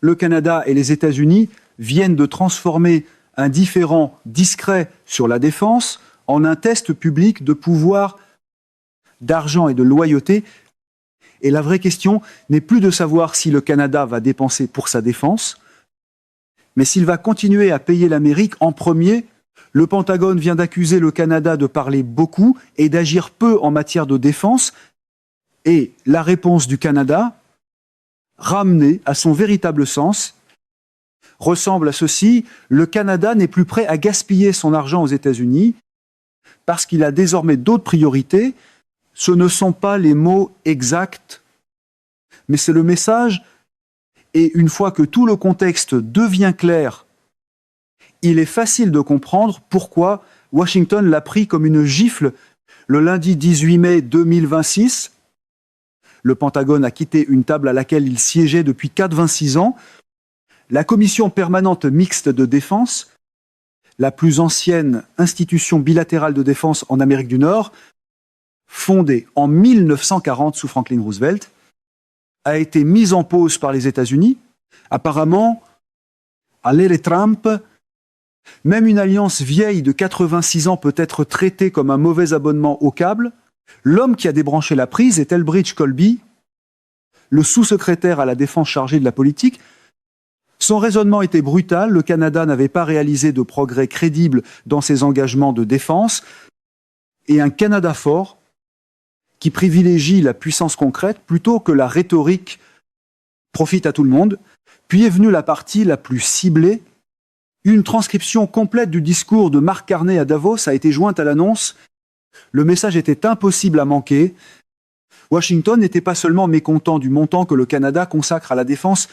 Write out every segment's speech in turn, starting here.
le Canada et les États-Unis viennent de transformer un différend discret sur la défense en un test public de pouvoir, d'argent et de loyauté. Et la vraie question n'est plus de savoir si le Canada va dépenser pour sa défense, mais s'il va continuer à payer l'Amérique en premier. Le Pentagone vient d'accuser le Canada de parler beaucoup et d'agir peu en matière de défense. Et la réponse du Canada, ramenée à son véritable sens, ressemble à ceci: le Canada n'est plus prêt à gaspiller son argent aux États-Unis parce qu'il a désormais d'autres priorités. Ce ne sont pas les mots exacts, mais c'est le message. Et une fois que tout le contexte devient clair, il est facile de comprendre pourquoi Washington l'a pris comme une gifle le lundi 18 mai 2026. Le Pentagone a quitté une table à laquelle il siégeait depuis 86 ans. La Commission permanente mixte de défense, la plus ancienne institution bilatérale de défense en Amérique du Nord, fondée en 1940 sous Franklin Roosevelt, a été mise en pause par les États-Unis. Apparemment, à l'ère Trump, même une alliance vieille de 86 ans peut être traitée comme un mauvais abonnement au câble. L'homme qui a débranché la prise est Elbridge Colby, le sous-secrétaire à la défense chargé de la politique. Son raisonnement était brutal. Le Canada n'avait pas réalisé de progrès crédibles dans ses engagements de défense. Et un Canada fort, qui privilégie la puissance concrète plutôt que la rhétorique, profite à tout le monde. Puis est venue la partie la plus ciblée. Une transcription complète du discours de Mark Carney à Davos a été jointe à l'annonce. Le message était impossible à manquer. Washington n'était pas seulement mécontent du montant que le Canada consacre à la défense,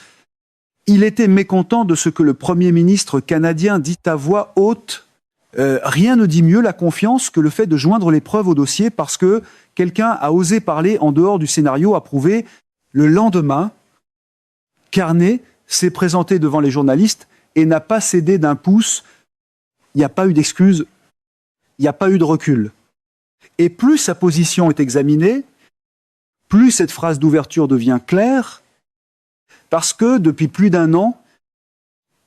il était mécontent de ce que le Premier ministre canadien dit à voix haute. Rien ne dit mieux la confiance que le fait de joindre les preuves au dossier parce que quelqu'un a osé parler en dehors du scénario approuvé. Le lendemain, Carney s'est présenté devant les journalistes et n'a pas cédé d'un pouce. Il n'y a pas eu d'excuses, il n'y a pas eu de recul. Et plus sa position est examinée, plus cette phrase d'ouverture devient claire, parce que depuis plus d'un an,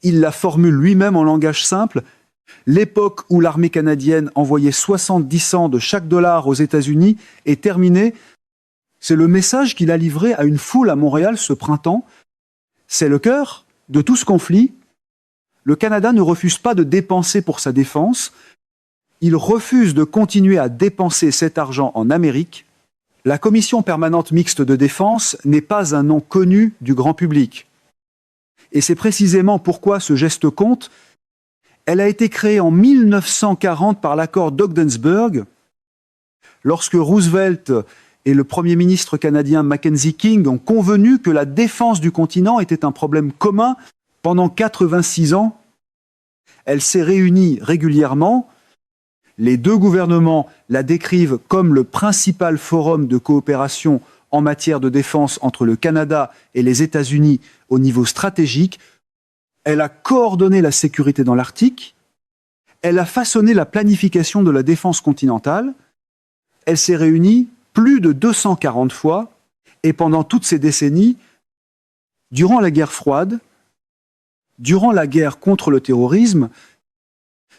il la formule lui-même en langage simple. L'époque où l'armée canadienne envoyait 70 cents de chaque dollar aux États-Unis est terminée. C'est le message qu'il a livré à une foule à Montréal ce printemps. C'est le cœur de tout ce conflit. Le Canada ne refuse pas de dépenser pour sa défense. Il refuse de continuer à dépenser cet argent en Amérique. La Commission permanente mixte de défense n'est pas un nom connu du grand public. Et c'est précisément pourquoi ce geste compte. Elle a été créée en 1940 par l'accord d'Ogdensburg, lorsque Roosevelt et le Premier ministre canadien Mackenzie King ont convenu que la défense du continent était un problème commun. Pendant 86 ans, elle s'est réunie régulièrement. Les deux gouvernements la décrivent comme le principal forum de coopération en matière de défense entre le Canada et les États-Unis au niveau stratégique. Elle a coordonné la sécurité dans l'Arctique. Elle a façonné la planification de la défense continentale. Elle s'est réunie plus de 240 fois. Et pendant toutes ces décennies, durant la guerre froide, durant la guerre contre le terrorisme,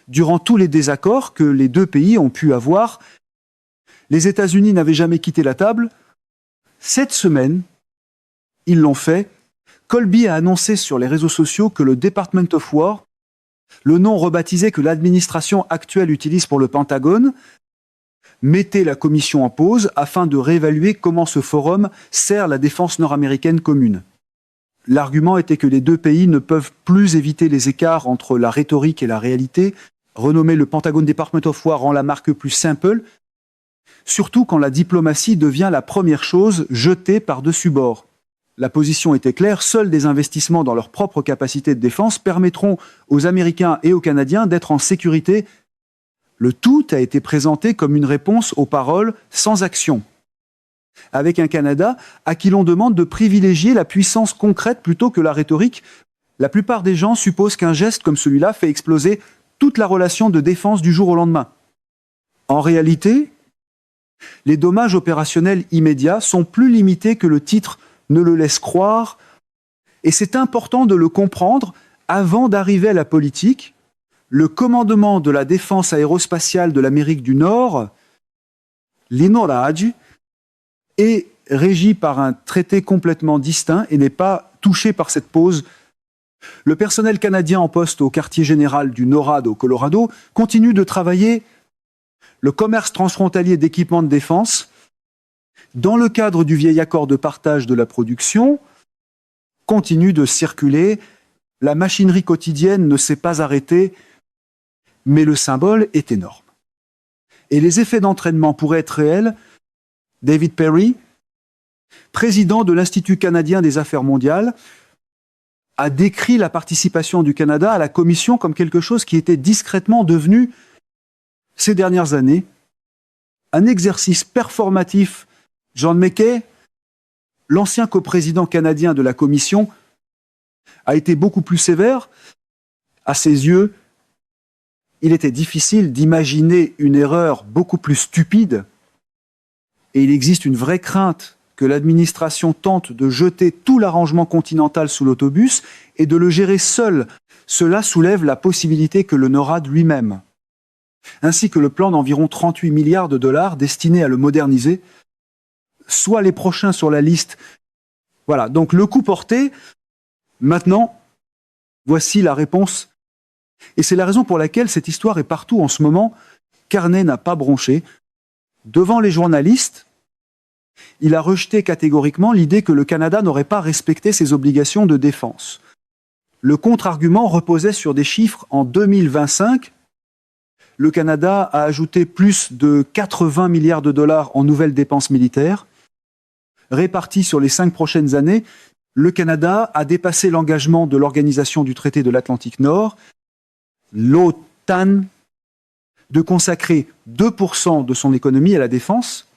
durant tous les désaccords que les deux pays ont pu avoir, les États-Unis n'avaient jamais quitté la table. Cette semaine, ils l'ont fait. Colby a annoncé sur les réseaux sociaux que le Department of War, le nom rebaptisé que l'administration actuelle utilise pour le Pentagone, mettait la commission en pause afin de réévaluer comment ce forum sert la défense nord-américaine commune. L'argument était que les deux pays ne peuvent plus éviter les écarts entre la rhétorique et la réalité. Renommer le Pentagon Department of War rend la marque plus simple, surtout quand la diplomatie devient la première chose jetée par-dessus bord. La position était claire, seuls des investissements dans leur propre capacité de défense permettront aux Américains et aux Canadiens d'être en sécurité. Le tout a été présenté comme une réponse aux paroles sans action. Avec un Canada à qui l'on demande de privilégier la puissance concrète plutôt que la rhétorique, la plupart des gens supposent qu'un geste comme celui-là fait exploser toute la relation de défense du jour au lendemain. En réalité, les dommages opérationnels immédiats sont plus limités que le titre ne le laisse croire. Et c'est important de le comprendre avant d'arriver à la politique. Le commandement de la défense aérospatiale de l'Amérique du Nord, l'INORAD, est régi par un traité complètement distinct et n'est pas touché par cette pause. Le personnel canadien en poste au quartier général du NORAD au Colorado continue de travailler le commerce transfrontalier d'équipements de défense dans le cadre du vieil accord de partage de la production, continue de circuler. La machinerie quotidienne ne s'est pas arrêtée, mais le symbole est énorme. Et les effets d'entraînement pourraient être réels. David Perry, président de l'Institut canadien des affaires mondiales, a décrit la participation du Canada à la Commission comme quelque chose qui était discrètement devenu, ces dernières années, un exercice performatif. John McKay, l'ancien coprésident canadien de la Commission, a été beaucoup plus sévère. À ses yeux, il était difficile d'imaginer une erreur beaucoup plus stupide, et il existe une vraie crainte que l'administration tente de jeter tout l'arrangement continental sous l'autobus et de le gérer seul. Cela soulève la possibilité que le NORAD lui-même, ainsi que le plan d'environ 38 milliards de dollars destiné à le moderniser, soit les prochains sur la liste. Voilà, donc le coup porté. Maintenant, voici la réponse. Et c'est la raison pour laquelle cette histoire est partout en ce moment. Carney n'a pas bronché. Devant les journalistes, il a rejeté catégoriquement l'idée que le Canada n'aurait pas respecté ses obligations de défense. Le contre-argument reposait sur des chiffres. En 2025, le Canada a ajouté plus de 80 milliards de dollars en nouvelles dépenses militaires. Réparties sur les 5 prochaines années, le Canada a dépassé l'engagement de l'Organisation du traité de l'Atlantique Nord, l'OTAN, de consacrer 2% de son économie à la défense.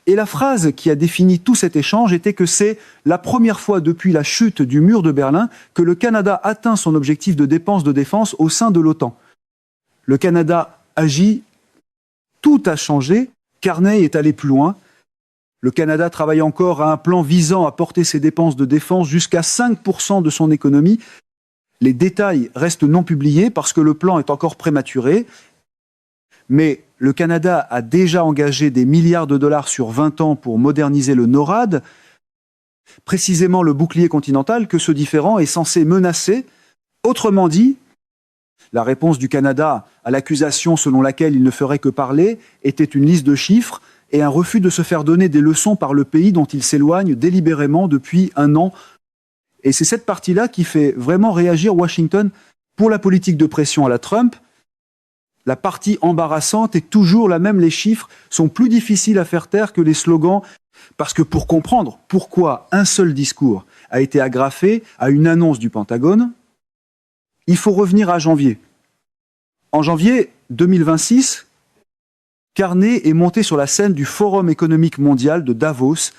Et la phrase qui a défini tout cet échange était que c'est la première fois depuis la chute du mur de Berlin que le Canada atteint son objectif de dépenses de défense au sein de l'OTAN. Le Canada agit, tout a changé, Carney est allé plus loin. Le Canada travaille encore à un plan visant à porter ses dépenses de défense jusqu'à 5% de son économie. Les détails restent non publiés parce que le plan est encore prématuré. Mais le Canada a déjà engagé des milliards de dollars sur 20 ans pour moderniser le NORAD, précisément le bouclier continental que ce différend est censé menacer. Autrement dit, la réponse du Canada à l'accusation selon laquelle il ne ferait que parler était une liste de chiffres et un refus de se faire donner des leçons par le pays dont il s'éloigne délibérément depuis un an. Et c'est cette partie-là qui fait vraiment réagir Washington pour la politique de pression à la Trump. La partie embarrassante est toujours la même. Les chiffres sont plus difficiles à faire taire que les slogans. Parce que pour comprendre pourquoi un seul discours a été agrafé à une annonce du Pentagone, il faut revenir à janvier. En janvier 2026, Carney est monté sur la scène du Forum économique mondial de Davos.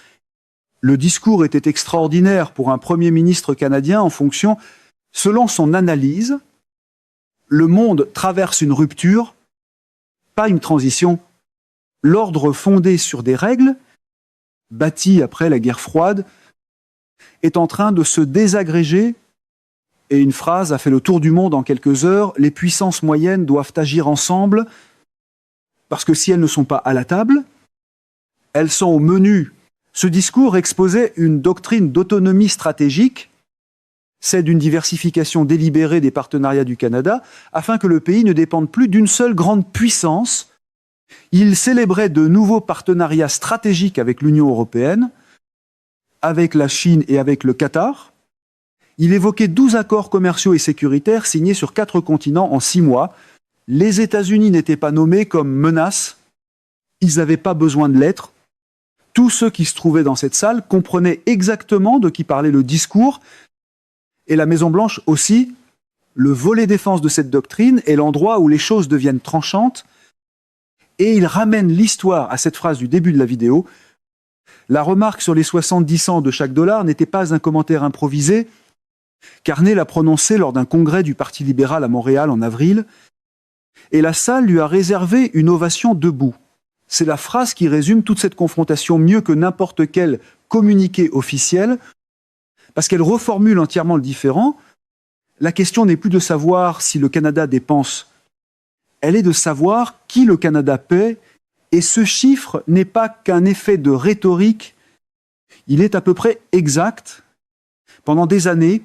Le discours était extraordinaire pour un Premier ministre canadien en fonction, selon son analyse, le monde traverse une rupture, pas une transition. L'ordre fondé sur des règles, bâti après la guerre froide, est en train de se désagréger. Et une phrase a fait le tour du monde en quelques heures. Les puissances moyennes doivent agir ensemble parce que si elles ne sont pas à la table, elles sont au menu. Ce discours exposait une doctrine d'autonomie stratégique, c'est d'une diversification délibérée des partenariats du Canada, afin que le pays ne dépende plus d'une seule grande puissance. Il célébrait de nouveaux partenariats stratégiques avec l'Union européenne, avec la Chine et avec le Qatar. Il évoquait 12 accords commerciaux et sécuritaires signés sur 4 continents en 6 mois. Les États-Unis n'étaient pas nommés comme menace. Ils n'avaient pas besoin de l'être. Tous ceux qui se trouvaient dans cette salle comprenaient exactement de qui parlait le discours. Et la Maison-Blanche aussi. Le volet défense de cette doctrine est l'endroit où les choses deviennent tranchantes. Et il ramène l'histoire à cette phrase du début de la vidéo. La remarque sur les 70 cents de chaque dollar n'était pas un commentaire improvisé. Carney l'a prononcé lors d'un congrès du Parti libéral à Montréal en avril. Et la salle lui a réservé une ovation debout. C'est la phrase qui résume toute cette confrontation mieux que n'importe quel communiqué officiel. parce qu'elle reformule entièrement le différend. La question n'est plus de savoir si le Canada dépense, elle est de savoir qui le Canada paie, et ce chiffre n'est pas qu'un effet de rhétorique, il est à peu près exact. Pendant des années,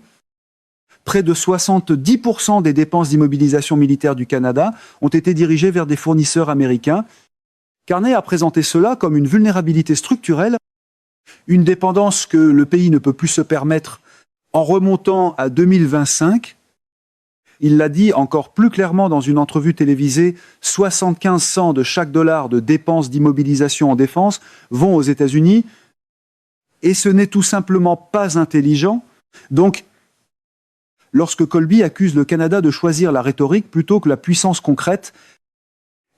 près de 70% des dépenses d'immobilisation militaire du Canada ont été dirigées vers des fournisseurs américains. Carney a présenté cela comme une vulnérabilité structurelle, une dépendance que le pays ne peut plus se permettre en remontant à 2025. Il l'a dit encore plus clairement dans une entrevue télévisée, 75 cents de chaque dollar de dépenses d'immobilisation en défense vont aux États-Unis, et ce n'est tout simplement pas intelligent. Donc, lorsque Colby accuse le Canada de choisir la rhétorique plutôt que la puissance concrète,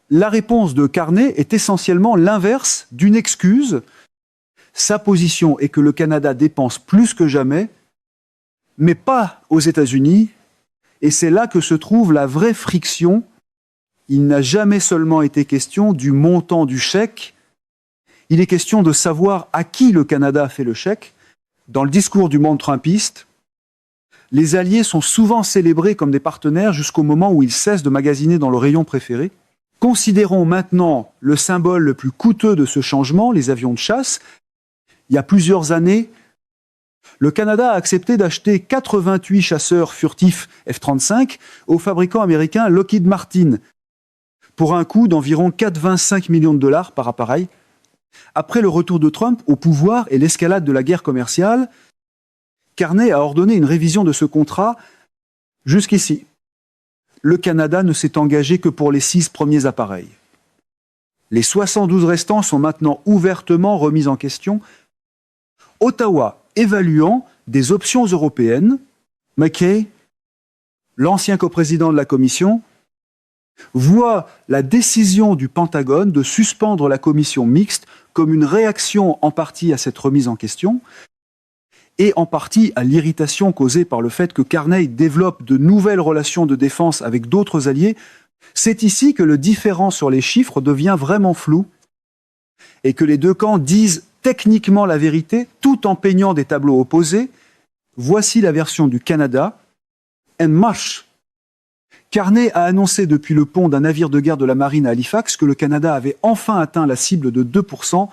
la réponse de Carney est essentiellement l'inverse d'une excuse. Sa position est que le Canada dépense plus que jamais, mais pas aux États-Unis, et c'est là que se trouve la vraie friction. Il n'a jamais seulement été question du montant du chèque, il est question de savoir à qui le Canada fait le chèque. Dans le discours du monde trumpiste, les alliés sont souvent célébrés comme des partenaires jusqu'au moment où ils cessent de magasiner dans le rayon préféré. Considérons maintenant le symbole le plus coûteux de ce changement, les avions de chasse. Il y a plusieurs années, le Canada a accepté d'acheter 88 chasseurs furtifs F-35 au fabricant américain Lockheed Martin pour un coût d'environ 4,25 millions de dollars par appareil. Après le retour de Trump au pouvoir et l'escalade de la guerre commerciale, Carney a ordonné une révision de ce contrat jusqu'ici. Le Canada ne s'est engagé que pour les 6 premiers appareils. Les 72 restants sont maintenant ouvertement remis en question. Ottawa évaluant des options européennes, McKay, l'ancien coprésident de la Commission, voit la décision du Pentagone de suspendre la commission mixte comme une réaction en partie à cette remise en question et en partie à l'irritation causée par le fait que Carney développe de nouvelles relations de défense avec d'autres alliés. C'est ici que le différend sur les chiffres devient vraiment flou et que les deux camps disent techniquement la vérité tout en peignant des tableaux opposés. Voici la version du Canada. En marche. Carney a annoncé depuis le pont d'un navire de guerre de la marine à Halifax que le Canada avait enfin atteint la cible de 2%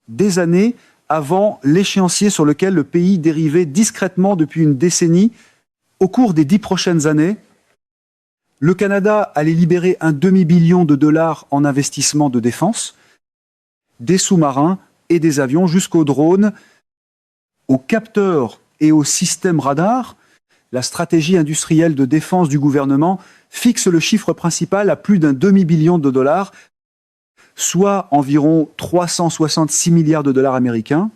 des années avant l'échéancier sur lequel le pays dérivait discrètement depuis une décennie. Au cours des 10 prochaines années, le Canada allait libérer un demi-billion de dollars en investissement de défense, des sous-marins et des avions jusqu'aux drones, aux capteurs et aux systèmes radars. La stratégie industrielle de défense du gouvernement fixe le chiffre principal à plus d'un demi-billion de dollars, soit environ 366 milliards de dollars américains,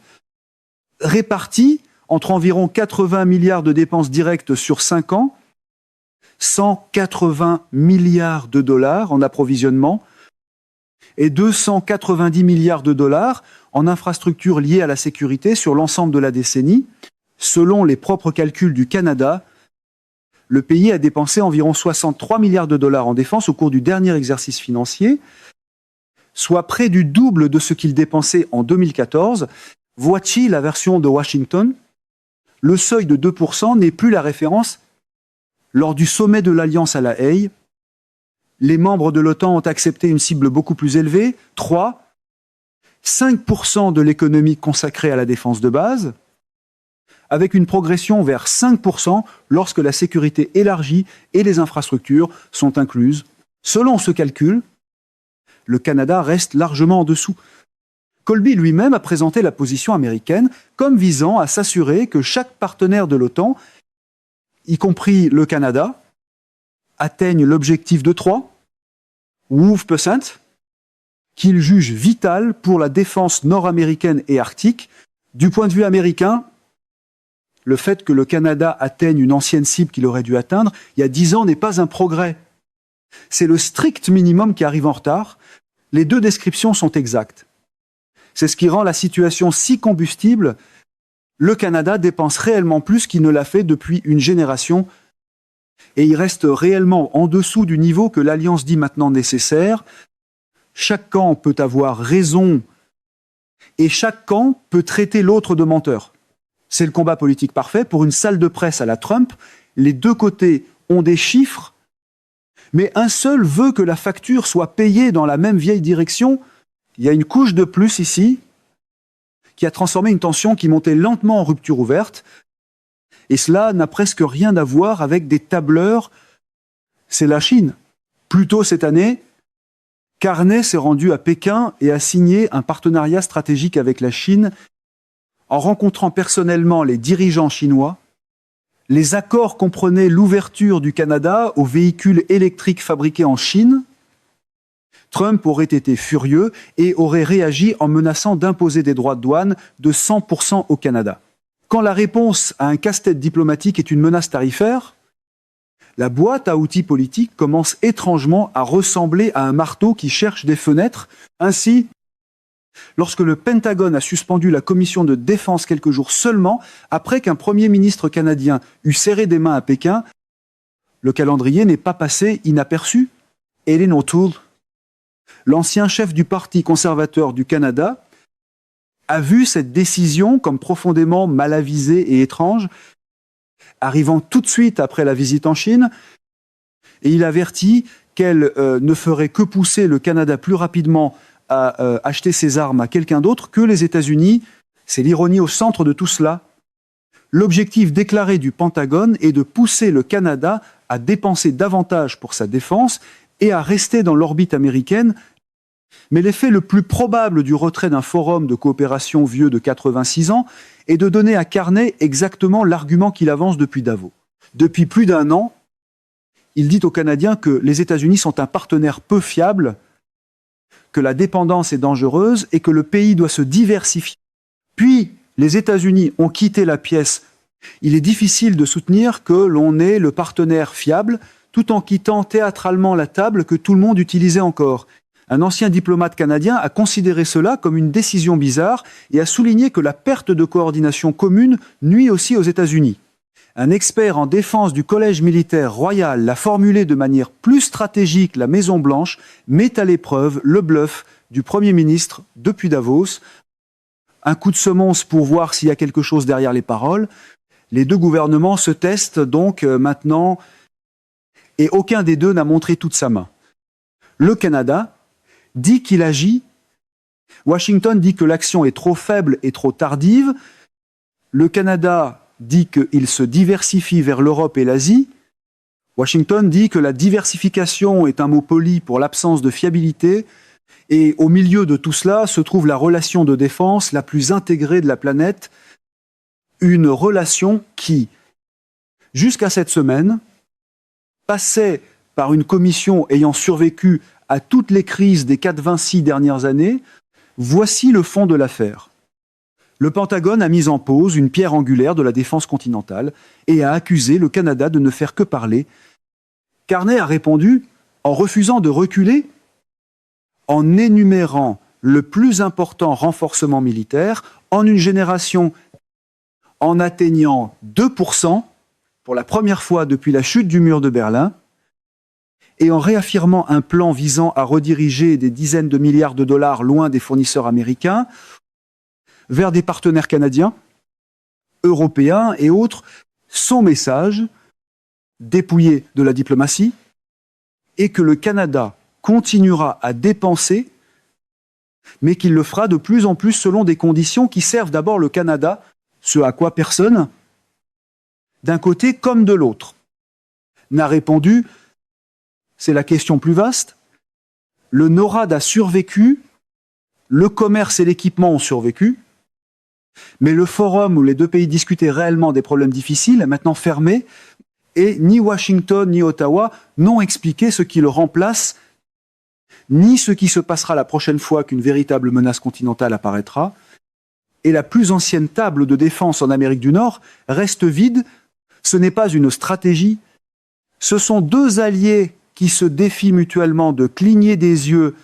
répartis entre environ 80 milliards de dépenses directes sur 5 ans, 180 milliards de dollars en approvisionnement et 290 milliards de dollars en infrastructures liées à la sécurité sur l'ensemble de la décennie. Selon les propres calculs du Canada, le pays a dépensé environ 63 milliards de dollars en défense au cours du dernier exercice financier, soit près du double de ce qu'il dépensait en 2014. Voici la version de Washington. Le seuil de 2% n'est plus la référence. Lors du sommet de l'Alliance à La Haye, les membres de l'OTAN ont accepté une cible beaucoup plus élevée, 5% de l'économie consacrée à la défense de base, avec une progression vers 5% lorsque la sécurité élargie et les infrastructures sont incluses. Selon ce calcul, le Canada reste largement en dessous. Colby lui-même a présenté la position américaine comme visant à s'assurer que chaque partenaire de l'OTAN, y compris le Canada, atteigne l'objectif de 3%, qu'il juge vital pour la défense nord-américaine et arctique. Du point de vue américain, le fait que le Canada atteigne une ancienne cible qu'il aurait dû atteindre il y a 10 ans n'est pas un progrès. C'est le strict minimum qui arrive en retard. Les deux descriptions sont exactes. C'est ce qui rend la situation si combustible. Le Canada dépense réellement plus qu'il ne l'a fait depuis une génération et il reste réellement en dessous du niveau que l'Alliance dit maintenant nécessaire. Chaque camp peut avoir raison et chaque camp peut traiter l'autre de menteur. C'est le combat politique parfait. Pour une salle de presse à la Trump, les deux côtés ont des chiffres, mais un seul veut que la facture soit payée dans la même vieille direction. Il y a une couche de plus ici qui a transformé une tension qui montait lentement en rupture ouverte. Et cela n'a presque rien à voir avec des tableurs. C'est la Chine. Plus tôt cette année, Carney s'est rendu à Pékin et a signé un partenariat stratégique avec la Chine en rencontrant personnellement les dirigeants chinois. Les accords comprenaient l'ouverture du Canada aux véhicules électriques fabriqués en Chine. Trump aurait été furieux et aurait réagi en menaçant d'imposer des droits de douane de 100% au Canada. Quand la réponse à un casse-tête diplomatique est une menace tarifaire, la boîte à outils politique commence étrangement à ressembler à un marteau qui cherche des fenêtres. Ainsi, lorsque le Pentagone a suspendu la commission de défense quelques jours seulement après qu'un Premier ministre canadien eut serré des mains à Pékin, le calendrier n'est pas passé inaperçu. Erin O'Toole, l'ancien chef du Parti conservateur du Canada, a vu cette décision comme profondément mal avisée et étrange, arrivant tout de suite après la visite en Chine, et il avertit qu'elle ne ferait que pousser le Canada plus rapidement à acheter ses armes à quelqu'un d'autre que les États-Unis. C'est l'ironie au centre de tout cela. L'objectif déclaré du Pentagone est de pousser le Canada à dépenser davantage pour sa défense et à rester dans l'orbite américaine. Mais l'effet le plus probable du retrait d'un forum de coopération vieux de 86 ans est de donner à Carney exactement l'argument qu'il avance depuis Davos. Depuis plus d'un an, il dit aux Canadiens que les États-Unis sont un partenaire peu fiable, que la dépendance est dangereuse et que le pays doit se diversifier. Puis, les États-Unis ont quitté la pièce. Il est difficile de soutenir que l'on est le partenaire fiable tout en quittant théâtralement la table que tout le monde utilisait encore. Un ancien diplomate canadien a considéré cela comme une décision bizarre et a souligné que la perte de coordination commune nuit aussi aux États-Unis. Un expert en défense du Collège militaire royal l'a formulé de manière plus stratégique. La Maison-Blanche met à l'épreuve le bluff du Premier ministre depuis Davos. Un coup de semonce pour voir s'il y a quelque chose derrière les paroles. Les deux gouvernements se testent donc maintenant et aucun des deux n'a montré toute sa main. Le Canada dit qu'il agit. Washington dit que l'action est trop faible et trop tardive. Le Canada dit qu'il se diversifie vers l'Europe et l'Asie. Washington dit que la diversification est un mot poli pour l'absence de fiabilité. Et au milieu de tout cela se trouve la relation de défense la plus intégrée de la planète. Une relation qui, jusqu'à cette semaine, passait par une commission ayant survécu à toutes les crises des 4-26 dernières années. Voici le fond de l'affaire. Le Pentagone a mis en pause une pierre angulaire de la défense continentale et a accusé le Canada de ne faire que parler. Carney a répondu en refusant de reculer, en énumérant le plus important renforcement militaire en une génération, en atteignant 2% pour la première fois depuis la chute du mur de Berlin, et en réaffirmant un plan visant à rediriger des dizaines de milliards de dollars loin des fournisseurs américains vers des partenaires canadiens, européens et autres. Son message, dépouillé de la diplomatie, est que le Canada continuera à dépenser, mais qu'il le fera de plus en plus selon des conditions qui servent d'abord le Canada, ce à quoi personne, d'un côté comme de l'autre, n'a répondu. C'est la question plus vaste. Le NORAD a survécu, le commerce et l'équipement ont survécu, mais le forum où les deux pays discutaient réellement des problèmes difficiles est maintenant fermé et ni Washington ni Ottawa n'ont expliqué ce qui le remplace, ni ce qui se passera la prochaine fois qu'une véritable menace continentale apparaîtra. Et la plus ancienne table de défense en Amérique du Nord reste vide. Ce n'est pas une stratégie. Ce sont deux alliés qui se défient mutuellement de cligner des yeux